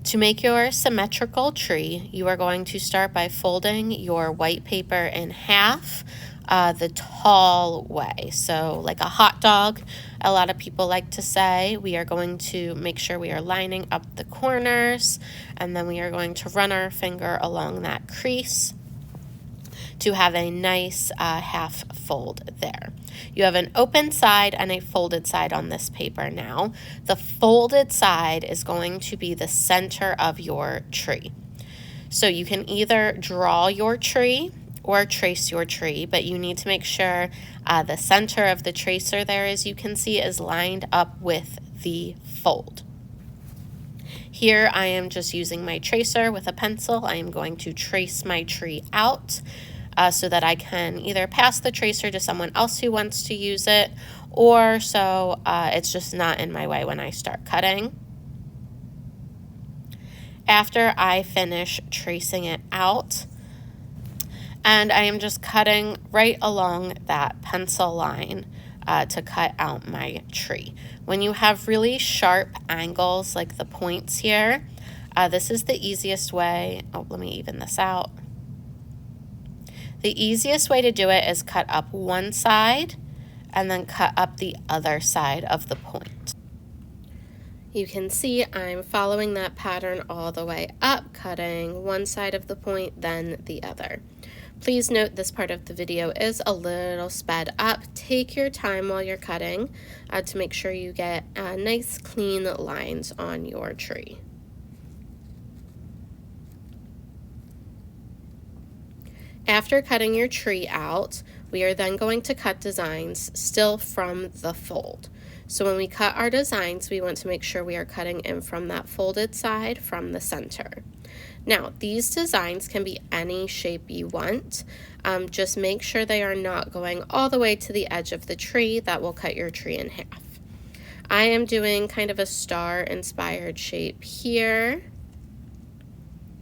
To make your symmetrical tree, you are going to start by folding your white paper in half the tall way. So like a hot dog, a lot of people like to say. We are going to make sure we are lining up the corners, and then we are going to run our finger along that crease to have a nice half fold there. You have an open side and a folded side on this paper now. The folded side is going to be the center of your tree. So you can either draw your tree or trace your tree, but you need to make sure the center of the tracer there, as you can see, is lined up with the fold. Here I am just using my tracer with a pencil. I am going to trace my tree out so that I can either pass the tracer to someone else who wants to use it, or so it's just not in my way when I start cutting. After I finish tracing it out, and I am just cutting right along that pencil line to cut out my tree. When you have really sharp angles like the points here, this is the easiest way. Oh, let me even this out. The easiest way to do it is cut up one side and then cut up the other side of the point. You can see I'm following that pattern all the way up, cutting one side of the point, then the other. Please note this part of the video is a little sped up. Take your time while you're cutting to make sure you get nice clean lines on your tree. After cutting your tree out, we are then going to cut designs still from the fold. So when we cut our designs, we want to make sure we are cutting in from that folded side from the center. Now, these designs can be any shape you want. Just make sure they are not going all the way to the edge of the tree. That will cut your tree in half. I am doing kind of a star-inspired shape here.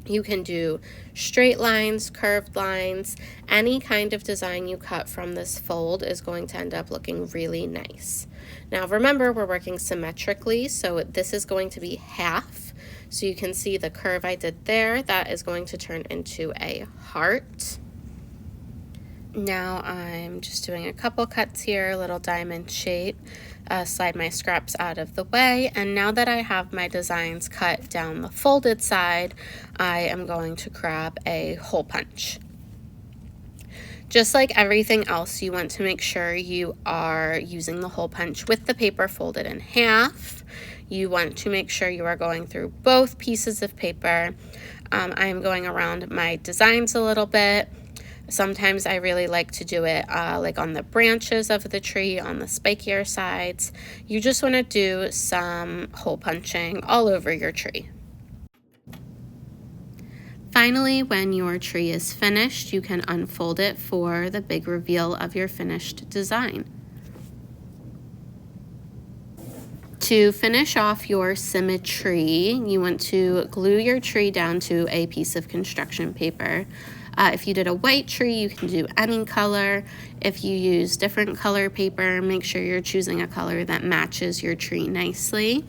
You can do straight lines, curved lines. Any kind of design you cut from this fold is going to end up looking really nice. Now remember, we're working symmetrically, so this is going to be half. So you can see the curve I did there, that is going to turn into a heart. Now I'm just doing a couple cuts here, a little diamond shape. Slide my scraps out of the way, and now that I have my designs cut down the folded side, I am going to grab a hole punch. Just like everything else, you want to make sure you are using the hole punch with the paper folded in half. You want to make sure you are going through both pieces of paper. I am going around my designs a little bit. Sometimes I really like to do it like on the branches of the tree, on the spikier sides. You just want to do some hole punching all over your tree. Finally, when your tree is finished, you can unfold it for the big reveal of your finished design. To finish off your Symmetry, you want to glue your tree down to a piece of construction paper. If you did a white tree, you can do any color. If you use different color paper, make sure you're choosing a color that matches your tree nicely.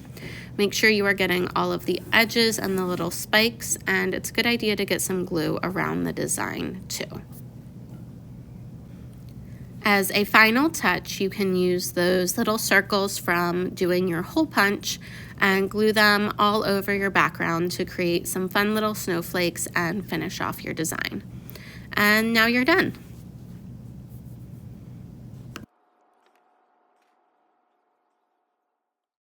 Make sure you are getting all of the edges and the little spikes, and it's a good idea to get some glue around the design too. As a final touch, you can use those little circles from doing your hole punch and glue them all over your background to create some fun little snowflakes and finish off your design. And now you're done.